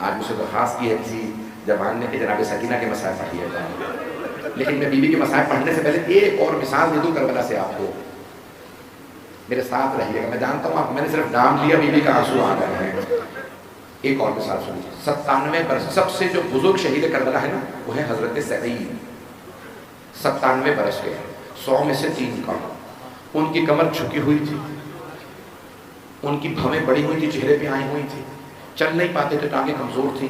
آج مجھ سے درخواست کی ہے کسی جوان نے کہ جناب سکینہ کے مسائل پڑھیے گا، لیکن میں بیوی کے مسائل پڑھنے سے پہلے ایک اور مثال دے دوں کربلا سے آپ کو، میرے ساتھ رہیے گا۔ میں جانتا ہوں آپ، میں نے صرف نام لیا، بیوی کا آنسو آ گئے ہیں۔ ایک اور مثال سنیے، 97 برس، سب سے جو بزرگ شہید کربلا ہے نا وہ ہے حضرت سعید، 97 برس کے، 100 میں سے 3 کا۔ ان کی کمر جھکی ہوئی تھی، ان کی بھویں بڑی ہوئی تھی، چہرے پہ آئی ہوئی تھی، چل نہیں پاتے تھے، ٹانگیں کمزور تھی۔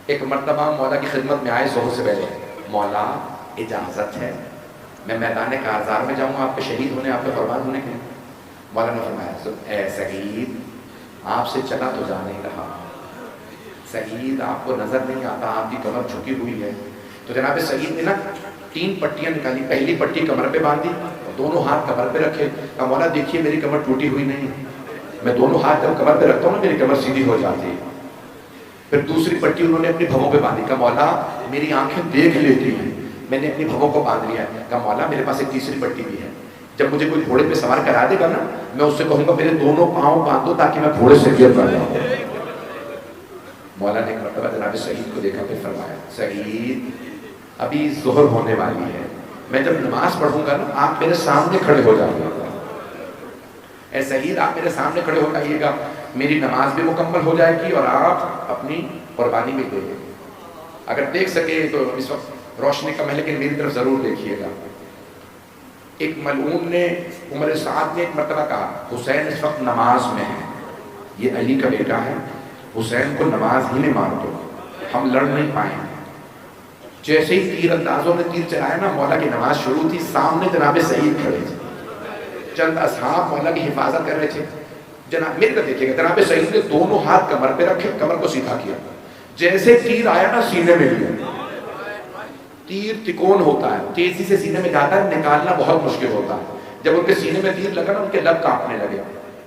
ایک مرتبہ مولا کی خدمت میں آئے ظہر سے پہلے، مولا اجازت ہے میں میدان کارزار میں جاؤں آپ کے شہید ہونے، آپ کے قربان ہونے کے لیے؟ مولا نے فرمایا اے سعید آپ سے چلا تو جا نہیں رہا، سعید آپ کو نظر نہیں آتا، آپ کی کمر جھکی ہوئی ہے۔ تو جناب سعید نے نا 3 پٹیاں نکالی، پہلی پٹی کمر پہ باندھی، دونوں ہاتھ کمر پہ رکھے، کہا مولا دیکھیے میری کمر ٹوٹی ہوئی نہیں، میں دونوں ہاتھ جب کمر پہ رکھتا ہوں نا میری کمر سیدھی ہو جاتی ہے۔ پھر دوسری پٹی انہوں نے اپنی بھووں پہ باندھی، کہا مولا میری آنکھیں دیکھ لیتی ہیں، میں نے اپنی بھووں کو باندھ لیا ہے۔ کہا مولا میرے پاس ایک تیسری پٹی بھی ہے، جب مجھے کوئی گھوڑے پہ سوار کرا دے گا نا میں اس سے کہوں گا میرے دونوں پاؤں باندھ دو تاکہ میں گھوڑے سے گر کر جاؤں۔ مولا نے ایک مرتبہ جناب سعید کو دیکھا، پھر فرمایا سعید ابھی ظہر ہونے والی ہے، میں جب نماز پڑھوں گا نا آپ میرے سامنے کھڑے ہو جائیں گے، اے سعید آپ میرے سامنے کھڑے ہو جائیے گا، میری نماز بھی مکمل ہو جائے گی اور آپ اپنی قربانی بھی دیں گے۔ اگر دیکھ سکے تو اس وقت روشنی کم ہے لیکن میری طرف ضرور دیکھیے گا۔ ایک ملعون نے عمر سعد نے ایک مرتبہ کہا حسین اس وقت نماز میں ہے، یہ علی کا بیٹا ہے، حسین کو نماز ہی میں مار دو، ہم لڑ نہیں پائیں گے۔ جیسے ہی تیر اندازوں نے تیر چلایا نا مولا کی نماز شروع تھی، سامنے جناب سعید کھڑے تھے، چند اصحاب مولا کی حفاظت کر رہے تھے۔ جناب میرے کو دیکھیے گا، جناب سعید نے دونوں ہاتھ کمر پہ رکھے، کمر کو سیدھا کیا، جیسے تیر آیا نا سینے میں لیا۔ تیر تکون ہوتا ہے، تیزی سے سینے میں جاتا ہے، نکالنا بہت مشکل ہوتا ہے۔ جب ان کے سینے میں تیر لگا نا ان کے لب کانپنے لگے،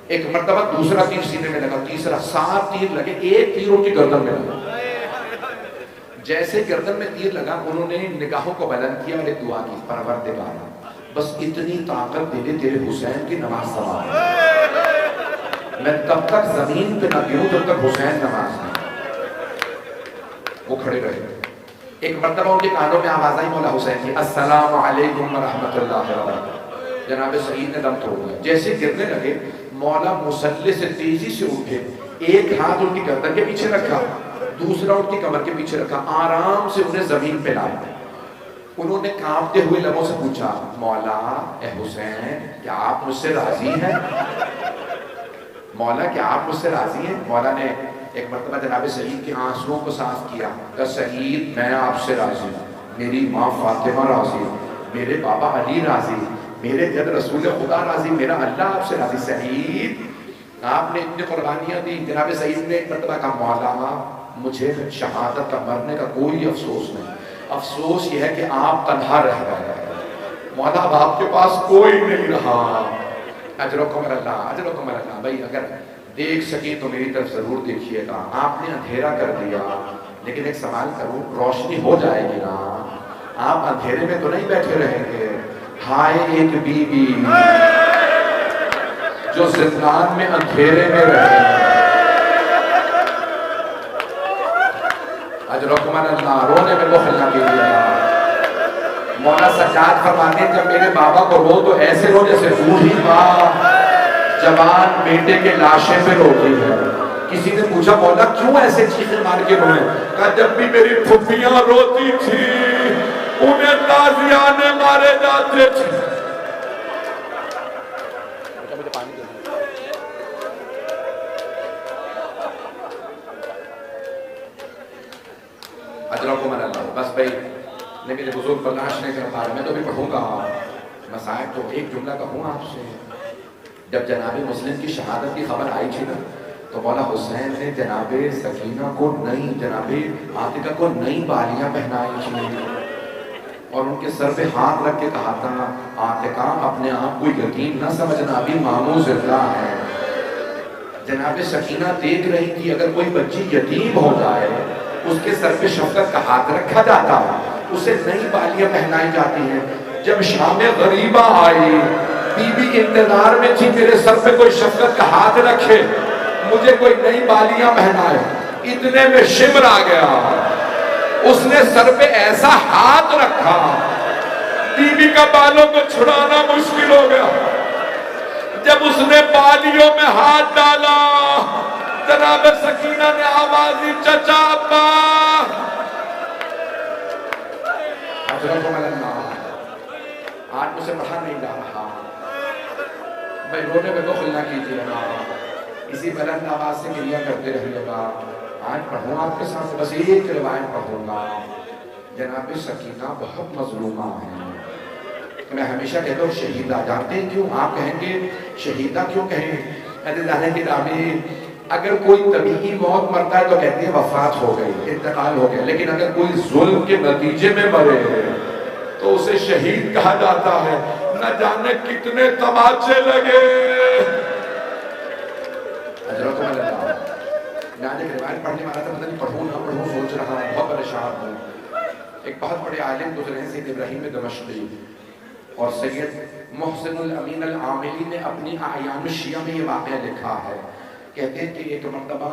ایک مرتبہ دوسرا تیر سینے میں لگا، تیسرا، 7 تیر لگے، ایک تیر ان کی گردن میں لگا۔ جیسے گردن میں تیر لگا انہوں نے نگاہوں کو بلند کیا اور ایک دعا کی، پروردگار بس اتنی طاقت دے دے تیرے حسین کی نماز سوار، میں تب تک زمین پہ نہ گروں جب تک حسین نماز میں۔ وہ کھڑے رہے، ایک مرتبہ ان کے کانوں میں آواز آئی مولا حسین کی، السلام علیکم ورحمۃ اللہ وبرکاتہ۔ جناب سعید نے دم توڑ دیا، جیسے گرنے لگے مولا مصلی سے تیزی سے اٹھے، ایک ہاتھ ان کی گردن کے پیچھے رکھا، دوسرا ان کی کمر کے پیچھے رکھا، آرام سے انہیں زمین پہ لائے۔ انہوں نے کانپتے ہوئے لبوں سے پوچھا مولا اے حسین کیا آپ مجھ سے راضی ہیں؟ مولا کیا آپ مجھ سے راضی ہیں؟ مولا نے ایک مرتبہ جناب سعید کے آنسوؤں کو صاف کیا، کہ سعید میں آپ سے راضی ہوں، میری ماں فاطمہ راضی ہے، میرے بابا علی راضی، میرے جد رسول خدا راضی، میرا اللہ آپ سے راضی۔ سعید آپ نے اتنی قربانیاں دی۔ جناب سعید نے ایک مرتبہ کہا مولا مجھے شہادت کا مرنے کا کوئی افسوس نہیں، افسوس یہ ہے کہ آپ تنہا رہ گئے، مولا اب آپ کے پاس کوئی نہیں رہا۔ اجرکم اللہ، اجرکم اللہ۔ بھائی اگر دیکھ سکیں تو میری طرف ضرور دیکھیے گا، آپ نے اندھیرا کر دیا، لیکن ایک سوال کروں روشنی ہو جائے گی نا، آپ اندھیرے میں تو نہیں بیٹھے رہیں گے۔ ہائے ایک بی بی جو زندان میں اندھیرے میں رہے، اجرکم اللہ، رونے میں بخل نہ کیجیے۔ مولا سجاد فرماتے ہیں جب میرے بابا کو رو تو ایسے رو جیسے بوڑھی ماں جوان بیٹے کے لاشے پہ روتی ہے۔ کسی نے پوچھا مولا کیوں ایسے چیخیں مار کے روئے؟ کہا جب بھی میری پھپھیاں روتی تھی انہیں تازیانے مارے جاتے تھے۔ اجرکم اللہ۔ بس بھائی نے میرے بزرگ برداشت نہیں کر پا رہا، میں تو بھی پڑھوں گا مسائل، تو ایک جملہ کہوں آپ سے۔ جب جناب مسلم کی شہادت کی خبر آئی تھی نا تو مولا حسین نے جناب سکینہ کو نئی، جناب عاتقہ کو نئی بالیاں پہنائی تھی اور ان کے سر پہ ہاتھ رکھ کے کہا تھا عاتقہ اپنے آپ کو یتیم نہ سمجھنا، ابھی ماموں زندہ ہے۔ جناب سکینہ دیکھ رہی تھی اگر کوئی بچی یتیم ہو جائے اس کے سر پہ شفقت کا ہاتھ رکھا جاتا ہے، اسے نئی بالیاں پہنائی جاتی ہیں۔ جب شام غریبہ آئی بی بی انتظار میں تھی میرے سر پہ کوئی شفقت کا ہاتھ رکھے، مجھے کوئی نئی بالیاں پہنائے۔ اتنے میں شمر آ گیا، اس نے سر پہ ایسا ہاتھ رکھا بی بی کا بالوں کو چھڑانا مشکل ہو گیا۔ جب اس نے بالیوں میں ہاتھ ڈالا جناب سکینہ نے آواز دی چچا ابا، حضرت آج مجھے پڑھا نہیں جا رہا، میں رونے میں بخل نہ کیجیے گا، اسی بلند آواز سے گریہ کرتے رہیے گا۔ آج پڑھوں آپ کے ساتھ بس ایک روایت پڑھوں گا۔ جناب سکینہ بہت مظلومہ ہیں، میں ہمیشہ کہتا ہوں شہیدہ، جانتے ہیں کیوں؟ آپ کہیں گے شہیدہ کیوں کہیں؟ عزیزان گرامی، اگر کوئی طبیعی موت مرتا ہے تو کہتے ہیں وفات ہو گئی، انتقال ہو گیا، لیکن اگر کوئی ظلم کے نتیجے میں مرے تو اسے شہید کہا جاتا ہے۔ نہ جانے کتنے تماچے لگے۔ حضرت میں آج ایک روایت پڑھنے والا تھا، پتہ نہیں پڑھوں نہ پڑھوں سوچ رہا ہوں، بہت پریشان ہوں۔ ایک بہت بڑے عالم گزرے ہیں سید ابراہیم دمشقی، اور سید محسن الامین العاملی نے اپنی اعیان الشیعہ میں یہ واقعہ لکھا ہے۔ کہتے ہیں کہ ایک مرتبہ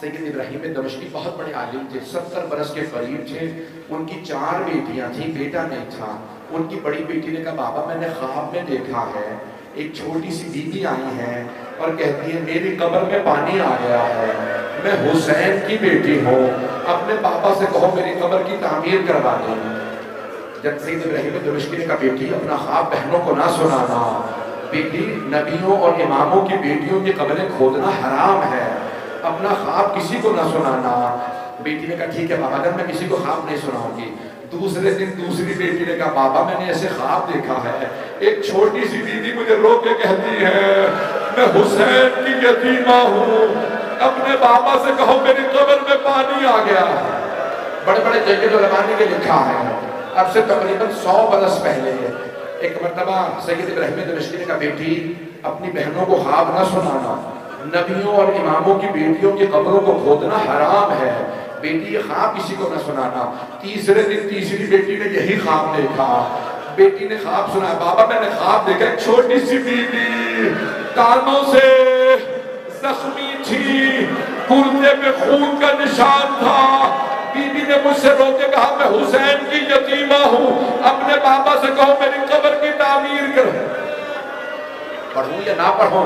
سید ابراہیم دمشقی بہت بڑے عالم تھے، 70 برس کے قریب تھے، ان کی 4 بیٹیاں تھیں، بیٹا نہیں تھا۔ ان کی بڑی بیٹی نے کہا بابا میں نے خواب میں دیکھا ہے ایک چھوٹی سی بیوی آئی ہے اور کہتی ہے میری قبر میں پانی آ گیا ہے، میں حسین کی بیٹی ہوں، اپنے پاپا سے کہو میری قبر کی تعمیر کروا دیں۔ جب سید ابراہیم دمشقی نے کہا بیٹی اپنا خواب بہنوں کو نہ سنانا، بیٹی نبیوں اور اماموں کی بیٹیوں کی قبریں کھودنا حرام ہے، اپنا خواب کسی کو نہ سنانا۔ بیٹی نے کہا ٹھیک ہے بابا جان میں کسی کو خواب نہیں سناؤں گی۔ دوسرے دن دوسری بیٹی نے کہا بابا میں نے ایسے خواب دیکھا ہے، ایک چھوٹی سی بیوی مجھے رو کے کہتی ہے میں حسین کی یتیمہ ہوں، اپنے بابا سے کہو میری قبر میں پانی آ گیا۔ بڑے بڑے جید علماء نے لکھا ہے، اب سے تقریباً 100 برس پہلے ایک مرتبہ سید ابراہیم دمشقی نے کہا بیٹی اپنی بہنوں کو خواب نہ سنانا، نبیوں اور اماموں کی بیٹیوں کی قبروں کو کھودنا حرام ہے، بیٹی یہ خواب کسی کو نہ سنانا۔ تیسرے دن تیسری بیٹی نے یہی خواب دیکھا، بیٹی نے خواب سنا بابا میں نے خواب دیکھا ایک چھوٹی سی بیوی کانوں سے زخمی تھی، گردے پہ خون کا نشان تھا، بی بی نے مجھ سے رو کے کہا میں حسین کی یتیمہ ہوں، اپنے بابا سے کہو میری قبر کی تعمیر کرو۔ پڑھوں یا نہ پڑھوں؟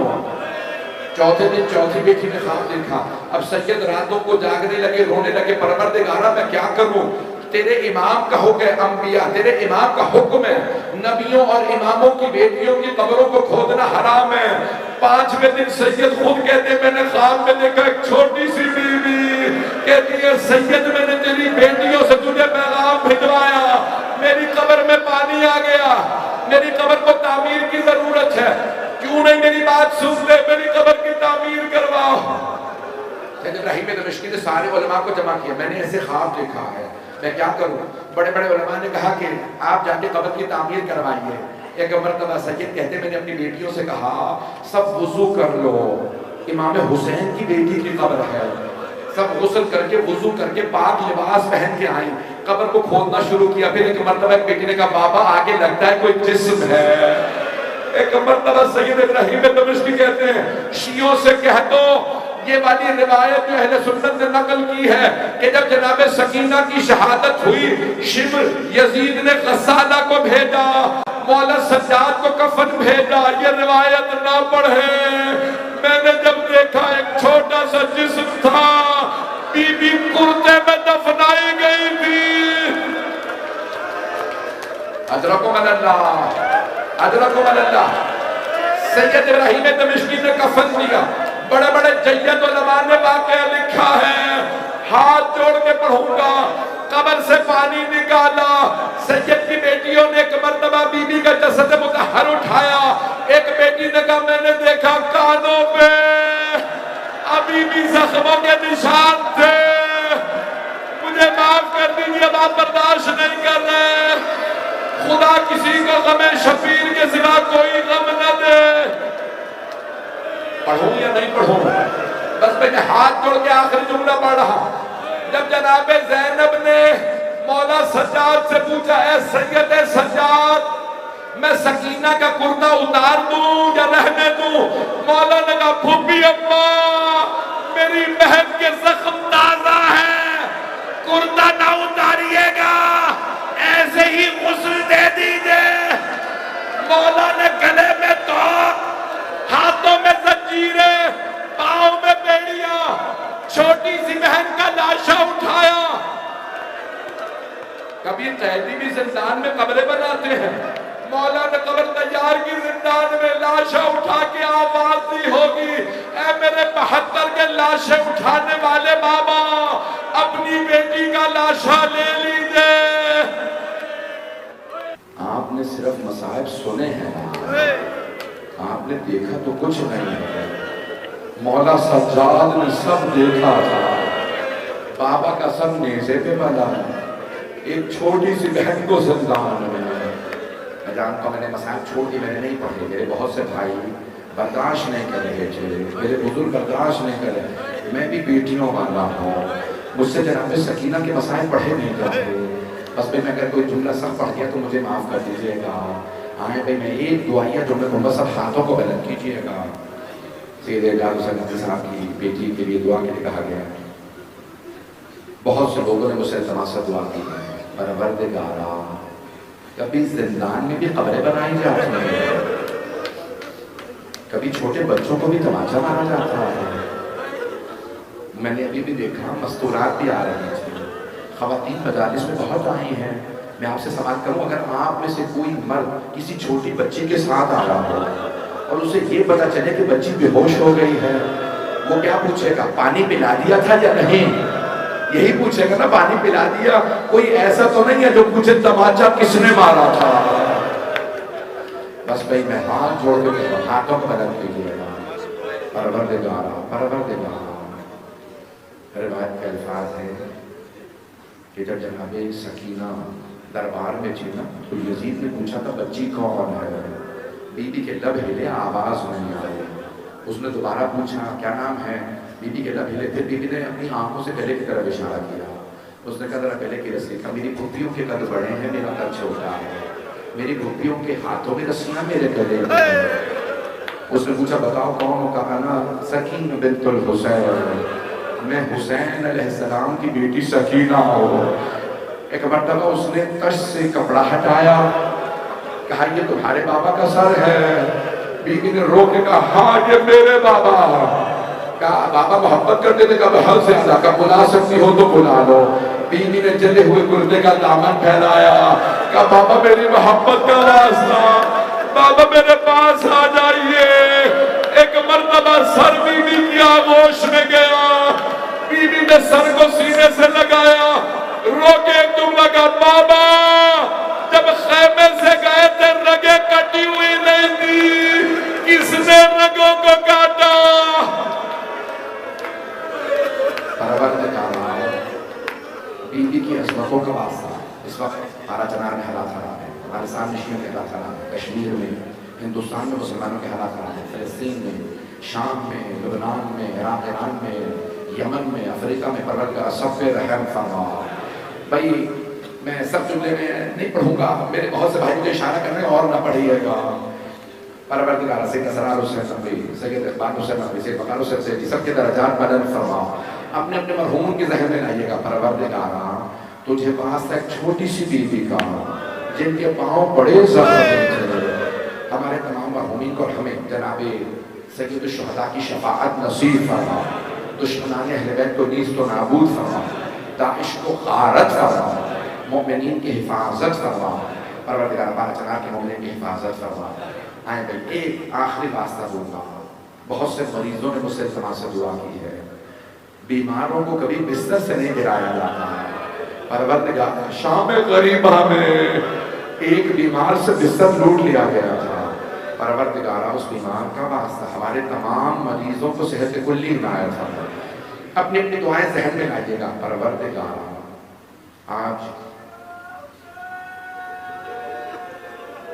چوتھے دن چوتھی بیٹی نے خواب دیکھا، اب سید راتوں کو جاگنے لگے، رونے لگے پروردگارا میں کیا کروں، تیرے امام کا حکم ہے، انبیاء تیرے امام کا حکم ہے، نبیوں اور اماموں کی بیٹیوں کی قبروں کو کھودنا حرام ہے۔ 5ویں دن سید خود کہتے ہیں میں نے خواب میں دیکھا ایک چھوٹی سی بیوی کہتی ہے سید میں نے تیری بیٹیوں سے تجھے پیغام بھجوایا، میری قبر میں پانی آ گیا، میری قبر کو تعمیر کی ضرورت ہے، کیوں نہیں میری بات سنتے، میری قبر کی تعمیر کرواؤ۔ سید ابراہیم دمشقی نے سارے علماء کو جمع کیا، میں نے ایسے خواب دیکھا ہے، میں کیا کروں؟ بڑے بڑے علماء نے کہا کہ آپ جا کے قبر کی تعمیر کروائیے۔ ایک مرتبہ سید کہتے میں نے اپنی بیٹیوں سے کہا سب وضو کر لو، امام حسین کی بیٹی کی قبر ہے، سب غسل کر کے وضو کر کے پاک لباس پہن کے آئیں، قبر کو کھودنا شروع کیا۔ پھر ایک مرتبہ ایک بیٹی نے کہا بابا آگے لگتا ہے کوئی جسم ہے۔ ایک مرتبہ سید ابراہیم دمشقی کہتے ہیں شیعوں سے کہہ دو یہ والی روایت جو اہل سنت نے نقل کی ہے کہ جب جناب سکینہ کی شہادت ہوئی شمر یزید نے غسالہ کو بھیجا، مولا سجاد کو کفن بھیجا، یہ روایت نہ پڑھے، میں نے جب دیکھا ایک چھوٹا سا جسم تھا، بی بی کرتے میں دفنائی گئی تھی۔ ادرکم اللہ، ادرکم اللہ۔ سید ابراہیم دمشقی نے کفن دیا، بڑے بڑے جید علماء نے واقعہ لکھا ہے، ہاتھ جوڑ کے پڑھوں گا، قبر سے پانی نکالا، سید کی بیٹیوں نے ایک مرتبہ بی بی کا جسد مطہر اٹھایا، ایک بیٹی نے کہا میں نے دیکھا کانوں پہ ابھی بھی زخموں کے نشان تھے، مجھے معاف کر دیجیے اب آپ برداشت نہیں کر رہے، خدا کسی کو غم شفیر کے سوا کوئی غم نہ دے۔ پڑھوں یا نہیں پڑھوں؟ بس میں نے ہاتھ جوڑ کے آخری جملہ پڑھ رہا۔ جب جناب زینب نے مولا سجاد سے پوچھا اے سید سجاد میں سکینہ کا کرتا اتار دوں یا رہنے دوں، مولا نے کہا پھوپھی اماں میری بہن کے زخم تازہ ہے، کرتا نہ اتاریے گا، ایسے ہی غسل دے دیجئے۔ مولا نے گلے میں توق، ہاتھوں میں زنجیریں، پاؤں میں بیڑیاں، چھوٹی سی بہن کا لاشا اٹھایا۔ کبھی قیدی بھی زندان میں قبریں بناتے ہیں، مولا نے قبر تیار کی زندان میں، لاشا اٹھا کے آواز دی ہوگی، اے میرے 72 کے لاشے اٹھانے والے بابا، اپنی بیٹی کا لاشا لے لیجئے۔ آپ نے صرف مصائب سنے ہیں، آپ نے دیکھا تو کچھ نہیں ہے۔ مولا سجاد نے سب دیکھا تھا، بابا کا سب نیزے پہ بنا ہے، ایک چھوٹی سی بہن کو زندان میں۔ میں جانتا ہوں میں نے مسائل چھوڑ دی، میں نے نہیں پڑھے، میرے بہت سے بھائی برداشت نہیں کر رہے تھے، میرے بزرگ برداشت نہیں کر رہے، میں بھی بیٹیوں والا ہوں، مجھ سے جناب سکینہ کے مسائل پڑھے نہیں جاتے، بس میں اگر کوئی جملہ سب پڑھ دیا تو مجھے معاف کر دیجئے گا۔ آئیں بھائی میں ایک دعائیہ جملے کو بس اب ہاتھوں کو بلند کیجئے گا۔ سید اعجاز حسین ندوی صاحب کی بیٹی کے لیے دعا کے لیے کہا گیا، بہت سے لوگوں نے مجھ سے التماس سے دعا کی ہے، پروردگارا کبھی زندان میں بھی قبریں بنائی جاتی ہیں، کبھی چھوٹے بچوں کو بھی تماچا مارا جاتا ہے۔ میں نے ابھی بھی دیکھا مستورات بھی آ رہی تھی، خواتین مجالس میں بہت آئی ہیں۔ میں آپ سے سوال کروں، اگر آپ میں سے کوئی مرد کسی چھوٹی بچی کے ساتھ آ رہا ہو اور اسے یہ پتا چلے کہ بچی بے ہوش ہو گئی ہے، وہ کیا پوچھے گا؟ پانی پلا دیا تھا یا نہیں؟ یہی پوچھے گا نا، پانی پلا دیا؟ کوئی ایسا تو نہیں ہے جو پوچھے تماچا کس نے مارا تھا؟ بس بھائی میں ہاتھ جوڑ کے ہاتھوں کو بلند کیجیے گا، پروردگارا پروردگارا۔ روایت کے الفاظ ہیں کہ جب جناب سکینہ دربار میں تھی نا تو یزید نے پوچھا تھا بچی کون ہے؟ بی بی کے لب ہلے، آواز نہیں آئی۔ اس نے دوبارہ پوچھا کیا نام ہے؟ بی بی کے لب ہلے، پھر بی بی نے اپنی آنکھوں سے گلے کی طرف اشارہ کیا۔ اس نے کہا ذرا گلے کی رسی کا، میری پھوپھیوں کے قد بڑے ہیں، میرا قد چھوٹا ہے، میری پھوپھیوں کے ہاتھوں میں رسیاں میرے گلے میں ہیں۔ اس نے پوچھا بتاؤ کون ہو؟ کہا نا سکینہ بنت الحسین، میں حسین علیہ السلام کی بیٹی سکینہ ہوں۔ ایک مرتبہ اس نے تش سے کپڑا ہٹایا، کہا یہ تمہارے بابا کا سر ہے؟ بی بی نے رو کے کہا ہاں یہ میرے بابا۔ کہا بابا محبت کرتے تھے؟ کہا بہت زیادہ۔ کہا بلا سکتی ہو تو بلا لو۔ بی بی نے جلے ہوئے کرتے کا دامن پھیلایا، کہا بابا میری محبت کا واسطہ، بابا میرے پاس آ جائیے۔ ایک مرتبہ سر بی بی کی آغوش میں گیا، بی بی نے سر کو سینے سے لگایا، رو کے تم لگا بابا جب خیمے سے گئے تھے رگیں کٹی ہوئی نہیں تھی، کس نے رگوں کو کاٹا؟ پروردگارا بی بی کی عظمتوں کا واسطہ۔ اس وقت ہمارا چنار میں حالات خراب ہے، افغانستان نشیوں کے حالات خراب ہے، کشمیر میں، ہندوستان میں مسلمانوں کے حالات خراب ہیں، فلسطین میں، شام میں، لبنان میں، عراق ایران میں، یمن میں، افریقہ میں، پروردگار سب پہ رحم فرما۔ بھائی میں سب جملے میں نہیں پڑھوں گا، میرے بہت سے بھائی مجھے اشارہ کر رہے ہیں اور نہ پڑھیے گا۔ پروردگار سید اسرار حسین نقوی، سید اقبال حسین نقوی، سید بقار حسین سیدی، سب کے درجات بلند فرما۔ اپنے اپنے مرحوموں کی ذہن میں لائیے گا، پروردگارا تجھے واسطہ ایک چھوٹی سی بیوی کا جن کے پاؤں بڑے زخم تھے، ہمارے تمام مرحومین کو اور ہمیں جناب سید الشہداء کی شفاعت نصیب فرما، دشمنان اہل بیت کو نیست و نابود فرما، داعش کو غارت فرما، مومنین کی حفاظت فرما، پروردگار بارہ چنار کے مومنین کی حفاظت فرما۔ آئیں بھائی ایک آخری واسطہ دوں گا، بہت سے مریضوں نے مجھ سے التماس سے دعا کی ہے، بیماروں کو کبھی بستر سے نہیں گرایا جاتا ہے۔ پروردگار شام غریبہ میں ایک بیمار سے بستر لوٹ لیا گیا تھا، پروردگارا اس بیمار کا واسطہ ہمارے تمام مریضوں کو صحت کلی عنایت فرما۔ اپنی اپنی دعائیں ذہن میں لائیے گا، پروردگارا آج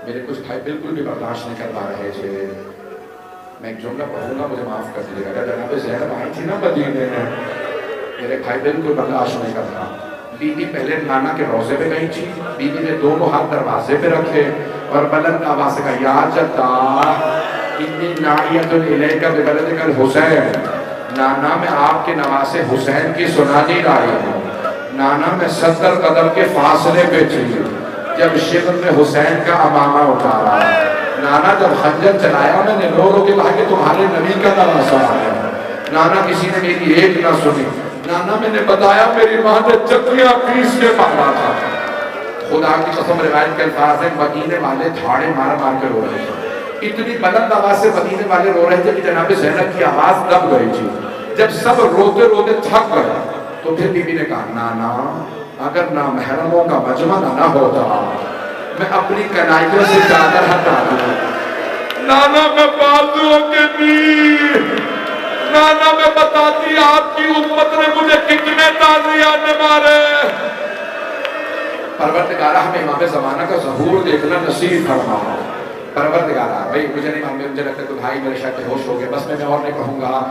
میرے کچھ بھائی بالکل بھی برداشت نہیں کر پا رہے تھے، میں ایک جملہ پڑھوں گا مجھے معاف کر دیجیے گا، جناب زینب آئی تھی نا مدینے میں، میرے بھائی بالکل برداشت نہیں کرتا۔ بی بی پہلے نانا کے روضے پہ گئی تھی، بی بی نے دونوں ہاتھ دروازے پہ رکھے اور بلند آواز سے کہا یا جدہ انی ناعیت الیک ببلدک الحسین، نانا میں آپ کے نواسے حسین کی سنانی لائی ہوں، نانا میں 70 قدم کے فاصلے پہ تھی جب شبر نے حسین کا امامہ اتارا، نانا جب خنجر چلایا میں نے رو رو کے کہا کہ تمہارے نبی کا نواسا ہے، نانا کسی نے میری ایک نہ سنی، نانا میں نے بتایا میری ماں نے چکیاں پیس کے پکڑا تھا۔ خدا کی قسم روایت کے الفاظ ہیں مدینے والے دھاڑے مار مار کے رو رہے تھے، اتنی بلند آواز سے مدینے والے رو رہے تھے کہ جناب زینب کی آواز دب گئی تھی۔ جب سب روتے روتے تھک گئے تو پھر بی بی نے کہا نانا اگر نامحرموں کا مجمع نہ ہوتا میں اپنی کنائیوں سے چادر ہٹا دوں، نانا میں بازوؤں کے دیر، نانا میں بتاتی آپ کی امت نے مجھے کتنے تازیانے مارے۔ پروردگارہ ہمیں امام زمانہ کا ظہور دیکھنا نصیب فرما۔ پروردگارہ بھائی مجھے نہیں معلوم، مجھے لگتا ہے کہ بھائی میرے شاید ہوش ہو گئے، بس میں اور نہیں کہوں گا۔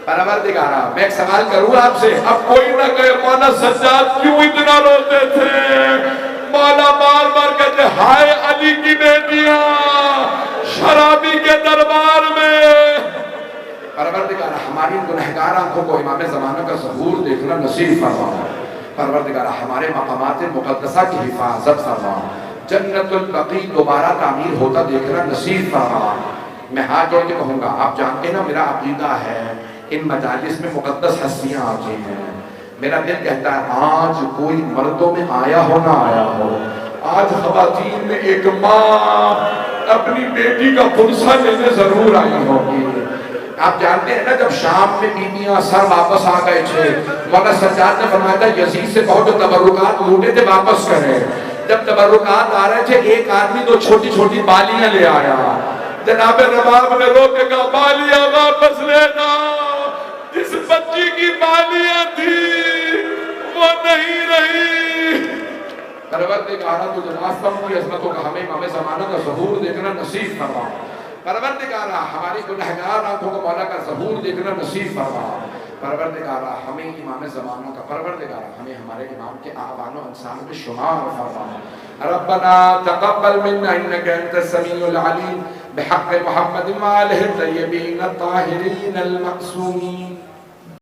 پروردگارہ میں ایک سوال کروں آپ سے، اب کوئی نہ کہے مولانا سجاد کیوں اتنا روتے تھے؟ مولا بار بار کہتے ہائے علی کی بیٹیاں شرابی کے دربار میں۔ پروردگارہ ہماری گنہگار آنکھوں کو امام زمانہ کا ظہور دیکھنا نصیب فرما۔ پروردگارہ ہمارے مقامات مقدسہ کی حفاظت فرما، جنت البقیع دوبارہ تعمیر ہوتا دیکھنا نصیب فرما۔ میں ہاتھ جوڑ کے کہوں گا آپ جانتے نا میرا عقیدہ ہے ان مجالس میں مقدس ہستیاں آتی ہیں، میرا دل کہتا ہے آج کوئی مردوں میں آیا ہو نہ آیا ہو، آج خواتین میں ایک ماں اپنی بیٹی کا پرسہ لینے ضرور آئی ہوگی۔ آپ جانتے ہیں نا جب شام میں بیویاں سر واپس آ گئے تھے، مولانا سجاد نے فرمایا تھا یزید سے کہو جو تبرکات لوٹے تھے واپس کرے۔ جب تبرکات آ رہے تھے ایک آدمی تو چھوٹی چھوٹی بالیاں لے آیا، جناب رباب نے رو کے کہا بالیاں واپس لینا، جس بچی کی بالیاں تھی وہ نہیں رہی۔ پروردگارہ تو جناب کی عظمتوں کا ہمیں امام زمانہ کا ظہور دیکھنا نصیب فرما۔ پروردگارہ ہماری گنہگار آنکھوں کو مولا کا ظہور دیکھنا نصیب فرما۔ پروردگارہ ہمیں امام زمانہ کا، پروردگارہ ہمیں ہمارے امام کے آبان و انسان میں شمار فرما۔ ربنا تقبل منا انك انت السميع العليم بحق محمد وآله الطيبين الطاهرين المعصومين۔